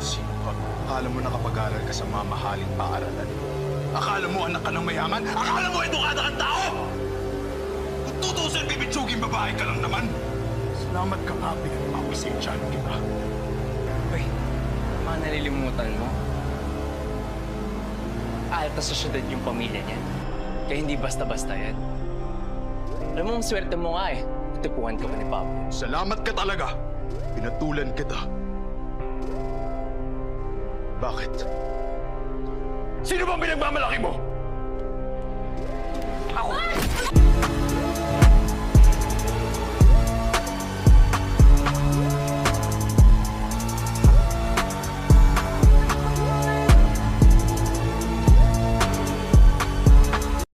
sino ka. Akala mo nakapag-aral ka sa mamahaling paaralan. Akala mo anak ka ng mayaman? Akala mo edukada kang tao? Kung tutusin, bibitsugin babae ka lang naman. Salamat ka nga, pinagpapasensyahan kita. Uy, mga nalilimutan mo. Alta sa syudad yung pamilya niya. Kaya hindi basta-basta yan. Alam mo, ang swerte mo nga eh. Tutupuan ka pa ni Pablo. Salamat ka talaga. Pinatulan kita. Bakit? Sino bang pinagmamalaki mo?